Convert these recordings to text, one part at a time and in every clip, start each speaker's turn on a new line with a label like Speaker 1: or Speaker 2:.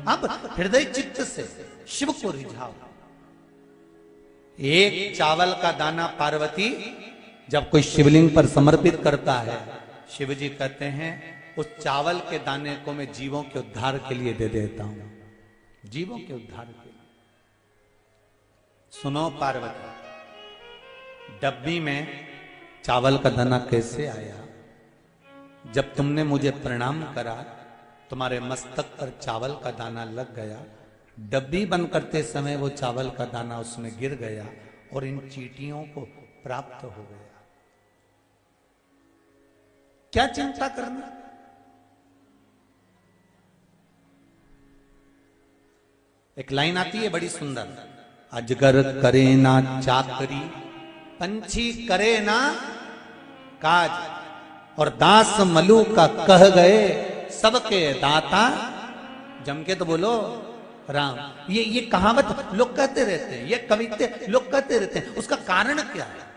Speaker 1: अब हृदय चित्त से शिव को रिझाओ। एक चावल का दाना पार्वती जब कोई शिवलिंग पर समर्पित करता है, शिव जी कहते हैं उस चावल के दाने को मैं जीवों के उद्धार के लिए दे देता हूं, जीवों के उद्धार के लिए। सुनो पार्वती, डब्बी में चावल का दाना कैसे आया? जब तुमने मुझे प्रणाम करा, तुम्हारे मस्तक पर चावल का दाना लग गया, डब्बी बंद करते समय वो चावल का दाना उसमें गिर गया और इन चींटियों को प्राप्त हो गया। क्या चिंता करना? एक लाइन आती है बड़ी सुंदर, अजगर करे ना चाकरी, पंछी करे ना काज, और दास मलू का कह गए सबके दाता। जम के तो बोलो राम। ये कहावत लोग कहते रहते हैं, ये कविते लोग कहते रहते हैं, उसका कारण क्या है?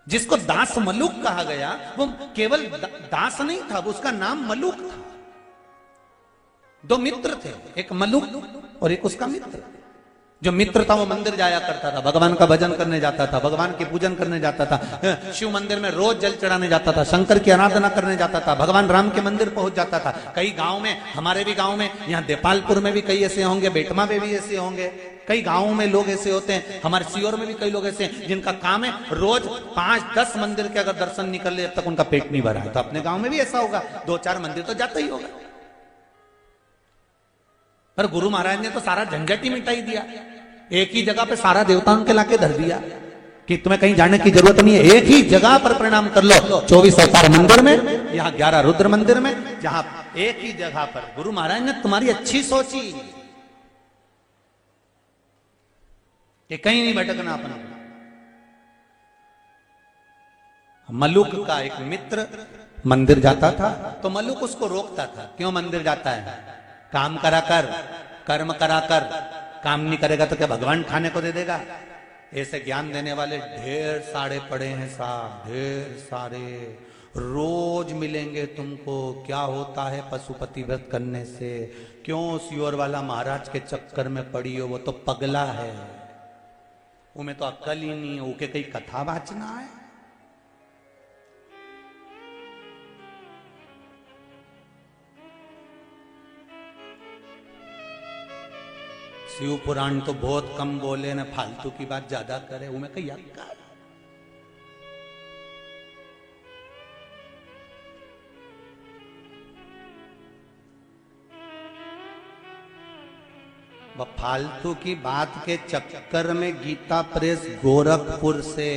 Speaker 1: जिसको दास मलूक कहा गया वो केवल दास नहीं था, वो उसका नाम मलूक था। दो मित्र थे, एक मलूक और एक उसका मित्र। जो मित्र था वो मंदिर जाया करता था, भगवान का भजन करने जाता था, भगवान के पूजन करने जाता था, शिव मंदिर में रोज जल चढ़ाने जाता था, शंकर की आराधना करने जाता था, भगवान राम के मंदिर पहुंच जाता था। कई गांव में, हमारे भी गांव में, यहाँ देपालपुर में भी कई ऐसे होंगे, बेटमा में भी ऐसे होंगे, कई गांवों में लोग ऐसे होते हैं, हमारे सीहोर में भी कई लोग ऐसे हैं जिनका काम है रोज 5-10 मंदिर के अगर दर्शन निकल ले तब तक उनका पेट नहीं भरा है। तो अपने गांव में भी ऐसा होगा, 2-4 मंदिर तो जाता ही होगा। पर गुरु महाराज ने तो सारा झंझट ही मिटाई दिया, एक ही जगह पे सारा देवताओं के लाके धर दिया कि तुम्हें कहीं जाने की जरूरत नहीं है, एक ही जगह पर प्रणाम कर लो। 24 अवतार मंदिर में, यहाँ 11 रुद्र मंदिर में, जहां एक ही जगह पर। गुरु महाराज ने तुम्हारी अच्छी सोची कि कहीं नहीं भटकना अपना। मलुक का एक मित्र मंदिर जाता था तो मलुक उसको रोकता था, क्यों मंदिर जाता है? काम करा कर, कर्म करा कर, काम नहीं करेगा तो क्या भगवान खाने को दे देगा? ऐसे ज्ञान देने वाले ढेर सारे पड़े हैं साहब, ढेर सारे। रोज मिलेंगे तुमको क्या होता है पशुपति व्रत करने से। क्यों सियोर वाला महाराज के चक्कर में पड़ी हो? वो तो पगला है, उमें तो अक्ल ही नहीं है, उके कई कथा वाचना है। शिव पुराण तो बहुत कम बोले न, फालतू की बात ज्यादा करे, उमें कई अक्ल। फालतू की बात के चक्कर में गीता प्रेस गोरखपुर से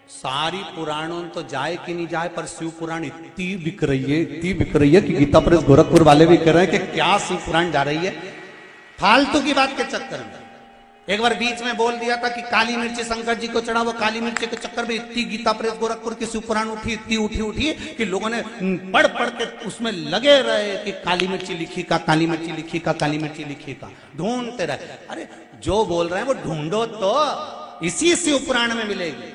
Speaker 1: सारी पुराणों तो जाए कि नहीं जाए, पर शिव पुराण इतनी बिक रही है, इतनी बिक रही है कि गीता प्रेस गोरखपुर वाले भी कह रहे हैं कि क्या शिव पुराण जा रही है फालतू की बात के चक्कर में। एक बार बीच में बोल दिया था कि काली मिर्ची शंकर जी को चढ़ा, वो काली मिर्ची के चक्कर में इतनी गीता प्रेस गोरखपुर की शिव पुराण उठी, इतनी उठी कि लोगों ने पढ़ पढ़ के उसमें लगे रहे कि काली मिर्ची लिखी का, काली मिर्ची लिखी का, काली मिर्ची लिखी का, ढूंढते रहे। अरे जो बोल रहे हैं वो ढूंढो तो, इसी शिव पुराण में मिलेगी।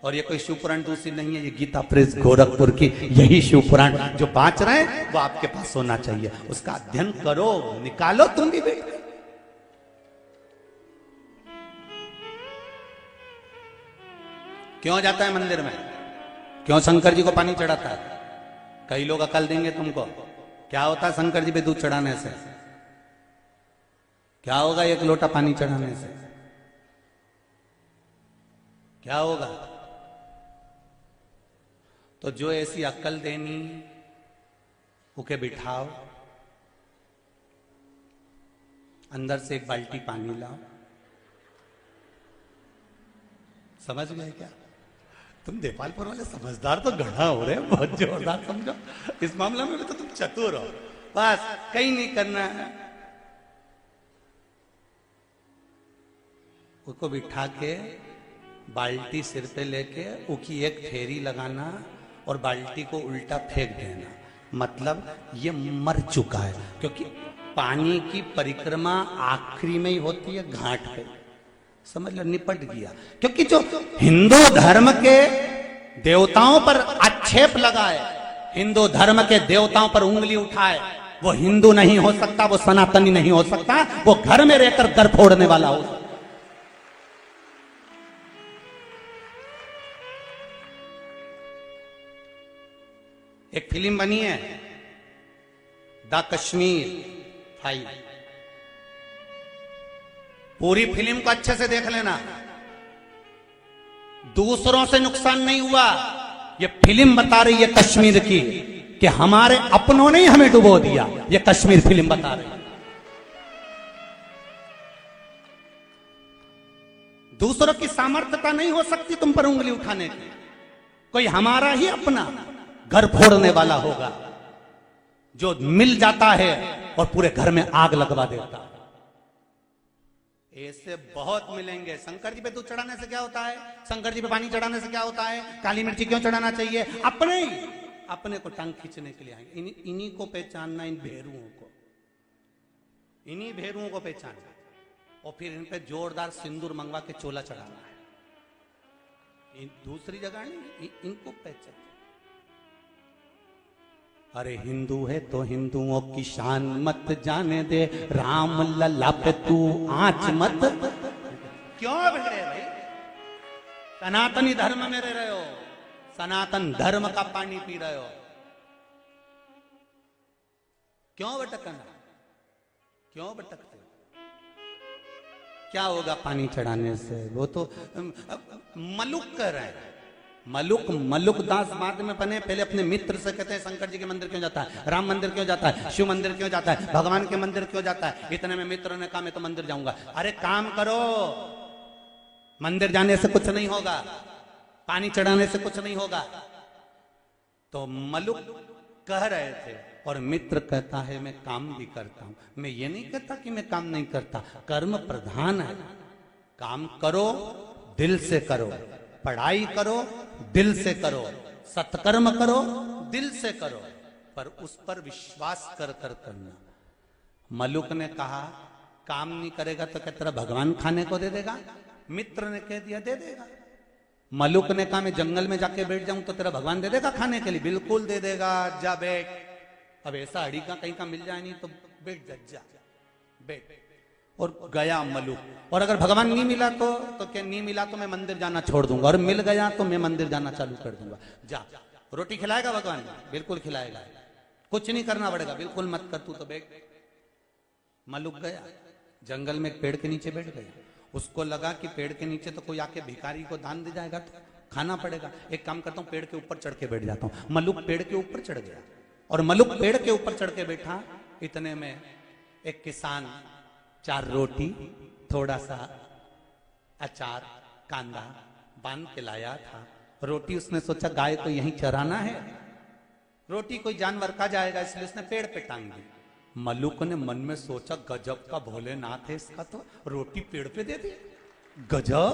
Speaker 1: और ये कोई शिव पुराण दूसरी नहीं है, ये गीता प्रेस गोरखपुर की यही शिव पुराण जो बाँच रहे हैं वो आपके पास होना चाहिए। उसका अध्ययन करो, निकालो तुम भी बेटा। क्यों जाता है मंदिर में? क्यों शंकर जी को पानी चढ़ाता है? कई लोग अकल देंगे तुमको। क्या होता है शंकर जी पे दूध चढ़ाने से? क्या होगा एक लोटा पानी चढ़ाने से? क्या होगा? तो जो ऐसी अक्ल देनी उके बिठाओ, अंदर से एक बाल्टी पानी लाओ। समझ गए क्या? तुम देपालपुर वाले समझदार तो गढ़ा हो रहे हैं, बहुत जोरदार समझो। इस मामला में भी तो तुम चतुर हो। बस कहीं नहीं करना है, उसको बिठा के बाल्टी सिर पे लेके उकी एक फेरी लगाना और बाल्टी को उल्टा फेंक देना। मतलब ये मर चुका है, क्योंकि पानी की परिक्रमा आखिरी में ही होती है घाट पे। समझ लो, निपट गया। क्योंकि जो हिंदू धर्म के देवताओं पर आक्षेप लगाए, हिंदू धर्म के देवताओं पर उंगली उठाए, वो हिंदू नहीं हो सकता, वो सनातनी नहीं हो सकता, वो घर में रहकर घर फोड़ने वाला हो सकता। एक फिल्म बनी है द कश्मीर फाइल, पूरी फिल्म को अच्छे से देख लेना। दूसरों से नुकसान नहीं हुआ, ये फिल्म बता रही है कश्मीर की कि हमारे अपनों ने ही हमें डुबो दिया। ये कश्मीर फिल्म बता रही है। दूसरों की सामर्थ्यता नहीं हो सकती तुम पर उंगली उठाने की। कोई हमारा ही अपना घर फोड़ने वाला होगा जो मिल जाता है और पूरे घर में आग लगवा देता है। ऐसे बहुत मिलेंगे। शंकर जी पे दूध चढ़ाने से क्या होता है? शंकर जी पे पानी चढ़ाने से क्या होता है? काली मिर्ची क्यों चढ़ाना चाहिए? अपने को टांग खींचने के लिए आएंगे। इन्हीं को पहचानना, इन भेरुओं को, इन्हीं भेरुओं को पहचानना और फिर इन पे जोरदार सिंदूर मंगवा के चोला चढ़ाना है। दूसरी जगह नहीं, इनको पहचान। अरे हिंदू है तो हिंदुओं की शान मत जाने दे, राम लल्ला पे तू आंच मत। क्यों बिगड़े भाई? सनातनी धर्म में रह रहे हो, सनातन धर्म का पानी पी रहे हो, क्यों भटकना? क्यों भटकते? क्या होगा पानी चढ़ाने से? वो तो मलुक कर रहे हैं। मलुक दास बाद में बने। पहले अपने मित्र से कहते हैं शंकर जी के मंदिर क्यों जाता है, राम मंदिर क्यों जाता है, शिव मंदिर क्यों जाता है, भगवान के मंदिर क्यों जाता है? इतने में मित्र ने कहा मैं तो मंदिर जाऊंगा। अरे काम करो, मंदिर जाने से कुछ नहीं होगा, पानी चढ़ाने से कुछ नहीं होगा। तो मलुक कह रहे थे और मित्र कहता है मैं काम भी करता हूं। मैं ये नहीं कहता कि मैं काम नहीं करता, कर्म प्रधान है। काम करो, दिल से करो, पढ़ाई करो, दिल से करो, सत्कर्म करो, दिल से करो, पर उस पर विश्वास कर कर करना। मलुक ने कहा काम नहीं करेगा तो क्या तेरा भगवान खाने को दे देगा? मित्र ने कह दिया दे देगा। मलुक ने कहा मैं जंगल में जाके बैठ जाऊं तो तेरा भगवान दे देगा खाने के लिए? बिल्कुल दे देगा, जा बैठ। अब ऐसा अड़ी का कहीं का मिल जाए नहीं तो बैठ जा, बैठ। और गया मलुक। और अगर भगवान नहीं मिला तो क्या नहीं मिला तो मैं मंदिर जाना छोड़ दूंगा, और मिल गया तो मैं मंदिर जाना चालू कर दूंगा। जा। रोटी खिलाएगा भगवान? बिल्कुल खिलाएगा। कुछ नहीं करना पड़ेगा, बिल्कुल मत कर, तू तो बैठ। मलुक गया जंगल में, एक पेड़ के नीचे बैठ गया। उसको लगा कि पेड़ के नीचे तो कोई आके भिखारी को दान दे जाएगा तो खाना पड़ेगा। एक काम करता हूं, पेड़ के ऊपर चढ़ के बैठ जाता हूं। मलुक पेड़ के ऊपर चढ़ गया और मलुक पेड़ के ऊपर चढ़ के बैठा। इतने में एक किसान 4 रोटी, थोड़ा सा अचार, कांदा बांध के लाया था। रोटी उसने सोचा गाय को यहीं चराना है, रोटी कोई जानवर का जाएगा, इसलिए उसने पेड़ पे टांग दी। मलुक ने मन में सोचा गजब का भोलेनाथ है इसका, तो रोटी पेड़ पे दे दी, गजब।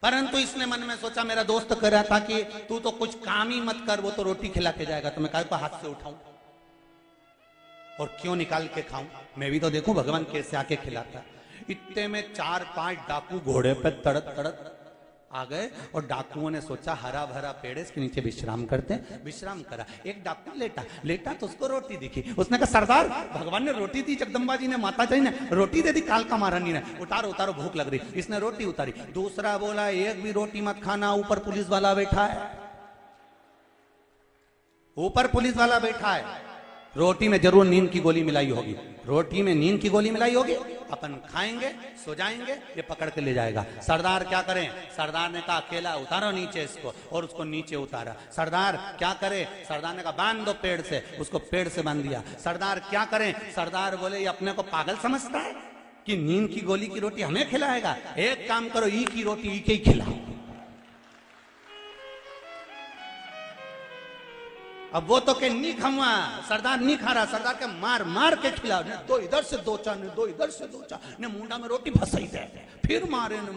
Speaker 1: परंतु इसने मन में सोचा मेरा दोस्त कह रहा था कि तू तो कुछ काम ही मत कर, वो तो रोटी खिला के जाएगा, तो मैं काय को हाथ से उठाऊं और क्यों निकाल के खाऊं? मैं भी तो देखूं भगवान कैसे आके खिलाता। इतने में 4-5 डाकू घोड़े पे तड़क तड़क आ गए और डाकुओं ने सोचा हरा भरा पेड़ है, इसके नीचे विश्राम करते हैं। विश्राम करा। एक डाकू लेटा तो उसको रोटी दिखी। उसने कहा सरदार भगवान ने रोटी दी, जगदम्बा जी ने, माता जी ने रोटी दे दी, कालका महारानी ने, उतारो उतारो भूख लग रही। इसने रोटी उतारी। दूसरा बोला एक भी रोटी मत खाना, ऊपर पुलिस वाला बैठा है, ऊपर पुलिस वाला बैठा है। रोटी में जरूर नींद की गोली मिलाई होगी, रोटी में नींद की गोली मिलाई होगी, अपन खाएंगे सो जाएंगे, ये पकड़ के ले जाएगा। सरदार क्या करें? सरदार ने कहा अकेला उतारो नीचे इसको, और उसको नीचे उतारा। सरदार क्या करे? सरदार ने कहा बांध दो पेड़ से, उसको पेड़ से बांध दिया। सरदार क्या करें? सरदार बोले ये अपने को पागल समझता है कि नींद की गोली की रोटी हमें खिलाएगा? एक काम करो, ई की रोटी ई के ही खिलाओ। अब वो तो के नहीं खाऊंगा, सरदार नहीं खा रहा, सरदार के मार मार के खिलाओ, ने दो इधर से दो चा, ने दो इधर से दो चा, ने मुंडा में रोटी फंसाई दे, फिर मारे ने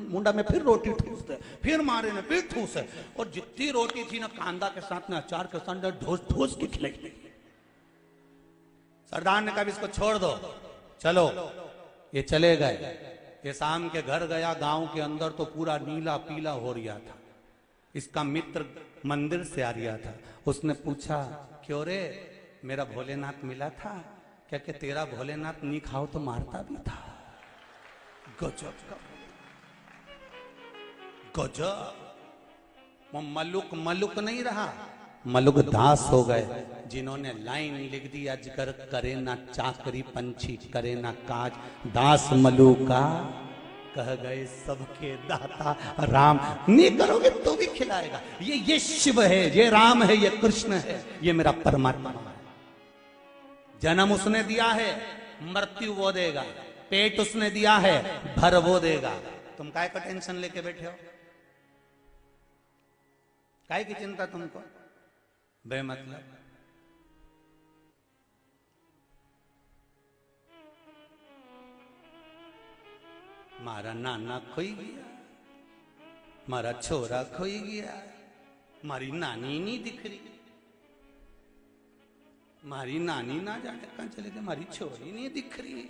Speaker 1: मुंडा में फिर रोटी ठूस दे, फिर मारे ने फिर ठूस है। और जितनी रोटी थी ना कांदा के साथ में, अचार के साथ ढोस ढोस के खिलाई। सरदार ने कहा इसको छोड़ दो, चलो। ये चले गए। ये शाम के घर गया, गांव के अंदर तो पूरा नीला पीला हो रहा था। इसका मित्र मंदिर से आ रहा था। उसने पूछा, क्यों रे, मेरा भोलेनाथ मिला था क्या? कि तेरा भोलेनाथ नहीं खाओ तो मारता भी था। गजब का गजब। वो मलुक मलुक नहीं रहा, मलुक दास हो गए, जिन्होंने लाइन लिख दी, अजगर करे ना चाकरी, पंछी करे ना काज, दास मलुका कह गए सबके दाता राम। नहीं करोगे तो भी खिलाएगा। ये शिव है, ये राम है, ये कृष्ण है, ये मेरा परमात्मा है। जन्म उसने दिया है, मृत्यु वो देगा। पेट उसने दिया है, भर वो देगा। तुम काय का टेंशन लेके बैठे हो? काय की चिंता तुमको बेमतलब? मारा नाना खोई गया, मारा छोरा खोई गया, मारी नानी नहीं दिख रही, मारी नानी ना जाने कहां चले गए, मारी छोरी नहीं दिख रही।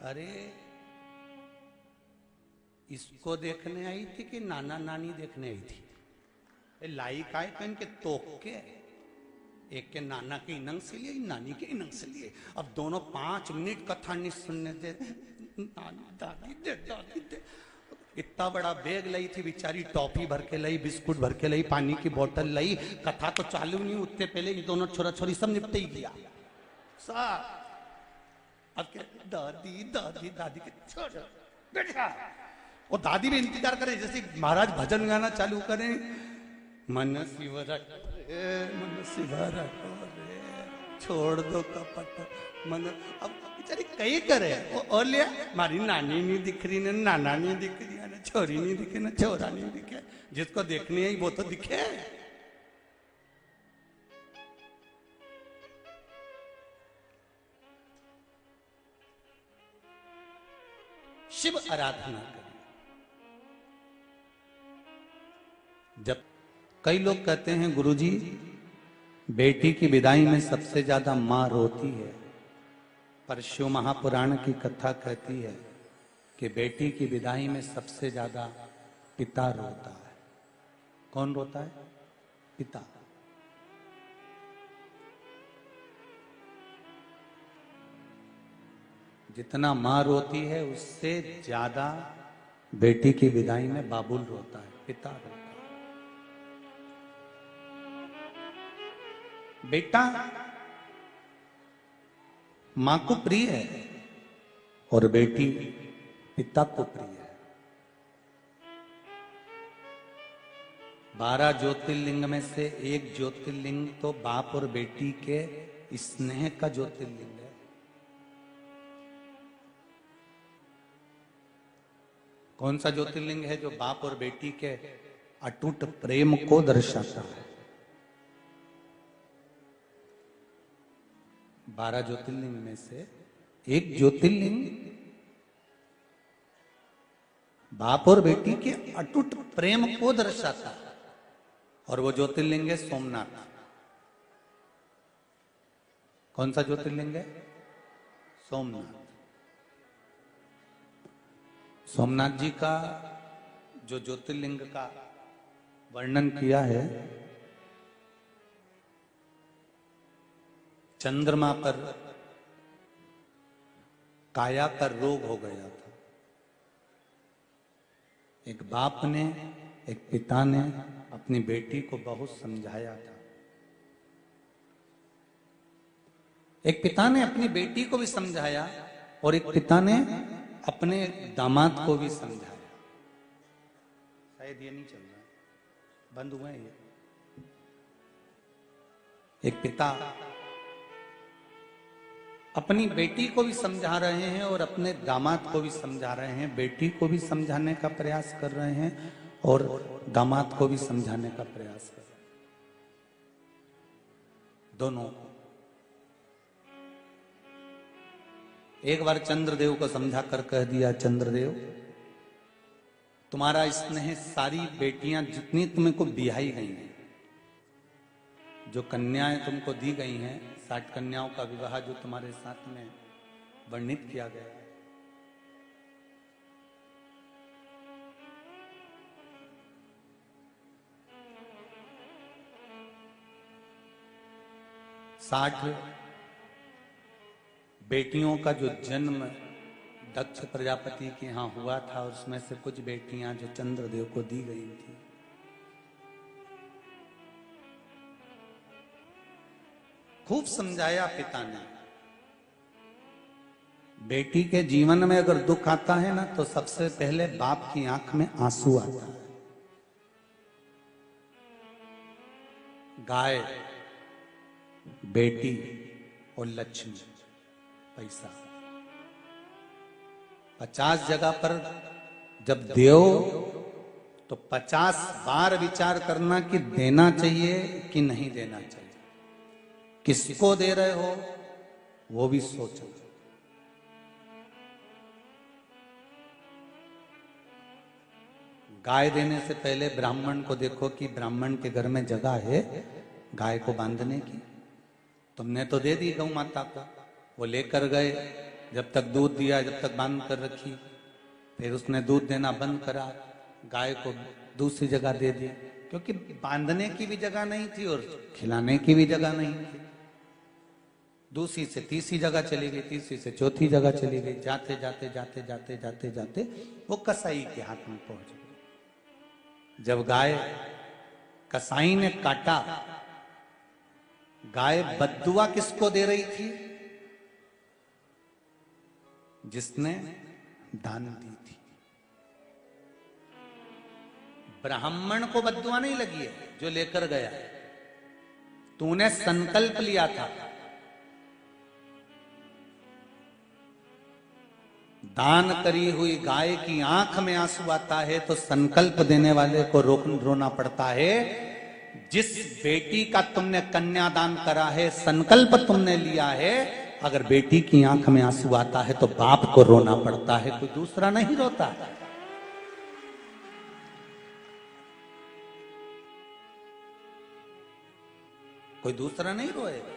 Speaker 1: अरे इसको देखने आई थी कि नाना नानी देखने आई थी? लाई काय कन के तोक के, एक के नाना के इनंग से लिए, नानी के इनंग से लिए। अब दोनों 5 मिनट कथा नहीं सुनने दे। नानी दादी दे, दादी दे। इतना बड़ा बैग लाई थी बेचारी, टॉफी भर के लाई, बिस्कुट भर के लाई, पानी की बोतल लाई। कथा तो चालू नहीं उतने पहले ये दोनों छोरा छोरी सब निपटे ही गया। अब क्या, दादी दादी दादी के छोड़ बैठा। और दादी भी इंतजार करे जैसे महाराज भजन गाना चालू करें, मन शिव रखो, मन शिव रखो रे, छोड़ दो कपट मन। अब बेचारी कई करे और लिया, मारी नानी नहीं दिख रही ना, नाना नहीं दिख रही ना, छोरी नहीं दिखे ना, छोरा नहीं दिखे। जिसको देखनी है वो तो दिखे। शिव आराधना करें। जब कई लोग कहते हैं गुरुजी बेटी की विदाई में सबसे ज्यादा मां रोती है, पर शिव महापुराण की कथा कहती है कि बेटी की विदाई में सबसे ज्यादा पिता रोता है। कौन रोता है? पिता। जितना मां रोती है उससे ज्यादा बेटी की विदाई में बाबुल रोता है, पिता रोता है। बेटा मां को प्रिय है और बेटी पिता को प्रिय है। 12 ज्योतिर्लिंग में से एक ज्योतिर्लिंग तो बाप और बेटी के स्नेह का ज्योतिर्लिंग है। कौन सा ज्योतिर्लिंग है जो बाप और बेटी के अटूट प्रेम को दर्शाता है? 12 ज्योतिर्लिंग में से एक ज्योतिर्लिंग बाप और बेटी के अटूट प्रेम को दर्शाता है, और वो ज्योतिर्लिंग है सोमनाथ। कौन सा ज्योतिर्लिंग है? सोमनाथ। सोमनाथ जी का जो ज्योतिर्लिंग का वर्णन किया है, चंद्रमा पर काया का रोग हो गया था। एक बाप ने, एक पिता ने अपनी बेटी को बहुत समझाया था। एक पिता ने अपनी बेटी को भी समझाया और एक पिता ने अपने दामाद को भी समझाया। शायद ये नहीं चल रहा, बंद हुआ है ये। एक पिता अपनी बेटी को भी समझा रहे हैं और अपने दामाद को भी समझा रहे हैं। बेटी को भी समझाने का प्रयास कर रहे हैं और दामाद को भी समझाने का प्रयास कर रहे हैं। दोनों। एक बार चंद्रदेव को समझा कर कह दिया, चंद्रदेव तुम्हारा स्नेह सारी बेटियां जितनी तुमको बिहाई गई हैं, जो कन्याएं तुमको दी गई हैं, 60 कन्याओं का विवाह जो तुम्हारे साथ में वर्णित किया गया है, 60 बेटियों का जो जन्म दक्ष प्रजापति के यहां हुआ था, और उसमें से कुछ बेटियां जो चंद्रदेव को दी गई थी। खूब समझाया पिता ने। बेटी के जीवन में अगर दुख आता है ना, तो सबसे पहले बाप की आंख में आंसू आता है। गाय, बेटी और लक्ष्मी, पैसा। 50 जगह पर जब दो तो 50 बार विचार करना कि देना चाहिए कि नहीं देना चाहिए, किसको दे रहे हो वो भी सोचो। गाय देने से पहले ब्राह्मण को देखो कि ब्राह्मण के घर में जगह है गाय को बांधने की। तुमने तो दे दी गौ माता को, वो लेकर गए, जब तक दूध दिया, जब तक बांध कर रखी, फिर उसने दूध देना बंद करा, गाय को दूसरी जगह दे दी, क्योंकि बांधने की भी जगह नहीं थी और खिलाने की भी जगह नहीं थी। दूसरी से तीसरी जगह चली गई, तीसरी से चौथी जगह चली गई, जाते जाते जाते जाते जाते जाते वो कसाई के हाथ में पहुंच गई। जब गाय कसाई ने काटा, गाय बद्दुआ किसको दे रही थी? जिसने दान दी थी। ब्राह्मण को बद्दुआ नहीं लगी है जो लेकर गया, तूने संकल्प लिया था। दान करी हुई गाय की आंख में आंसू आता है तो संकल्प देने वाले को रोना पड़ता है। जिस बेटी का तुमने कन्यादान करा है, संकल्प तुमने लिया है, अगर बेटी की आंख में आंसू आता है तो बाप को रोना पड़ता है, कोई दूसरा नहीं रोता। कोई दूसरा नहीं रोएगा।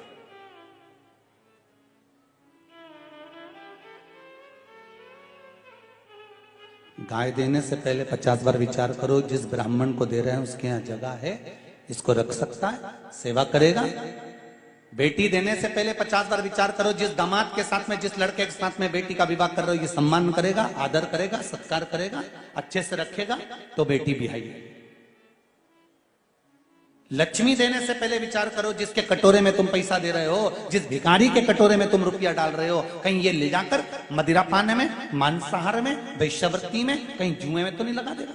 Speaker 1: गाय देने से पहले 50 बार विचार करो, जिस ब्राह्मण को दे रहे हैं उसके यहाँ जगह है, इसको रख सकता है, सेवा करेगा। बेटी देने से पहले 50 बार विचार करो, जिस दामाद के साथ में, जिस लड़के के साथ में बेटी का विवाह कर रहे हो, ये सम्मान करेगा, आदर करेगा, सत्कार करेगा, अच्छे से रखेगा, तो बेटी बिहाई है। लक्ष्मी देने से पहले विचार करो, जिसके कटोरे में तुम पैसा दे रहे हो, जिस भिखारी के कटोरे में तुम रुपया डाल रहे हो, कहीं ये ले जाकर मदिरा पाने में, मांसाहार में, वैश्यवृत्ति में, कहीं जुए में तो नहीं लगा देगा।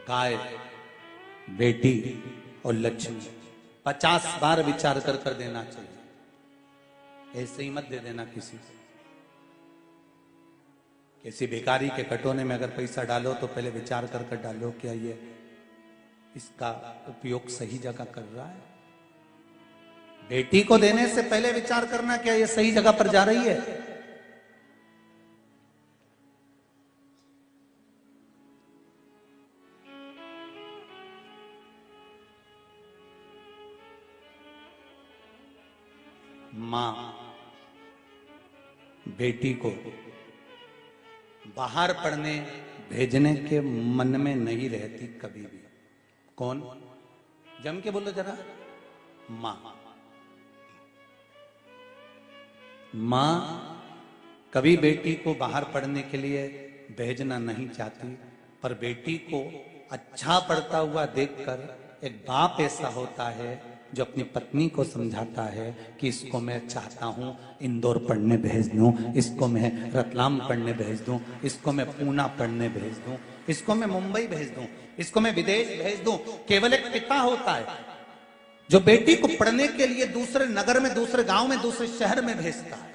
Speaker 1: गाय, बेटी और लक्ष्मी 50 बार विचार कर देना चाहिए। ऐसे ही मत दे देना किसी भिखारी के कटोरे में अगर पैसा डालो तो पहले विचार कर डालो, क्या ये इसका उपयोग सही जगह कर रहा है। बेटी को देने से पहले विचार करना, क्या ये सही जगह पर जा रही है। मां बेटी को बाहर पढ़ने भेजने के मन में नहीं रहती कभी भी। कौन? जम के बोलो जरा। मां कभी बेटी को बाहर पढ़ने के लिए भेजना नहीं चाहती, पर बेटी को अच्छा पढ़ता हुआ देखकर एक बाप ऐसा होता है जो अपनी पत्नी को समझाता है कि इसको मैं चाहता हूं इंदौर पढ़ने भेज दूं, इसको मैं रतलाम पढ़ने भेज दूं, इसको मैं पूना पढ़ने भेज दूं, इसको मैं मुंबई भेज दूं, इसको मैं विदेश भेज दूं। केवल एक पिता होता है जो बेटी को पढ़ने के लिए दूसरे नगर में, दूसरे गांव में, दूसरे शहर में भेजता है।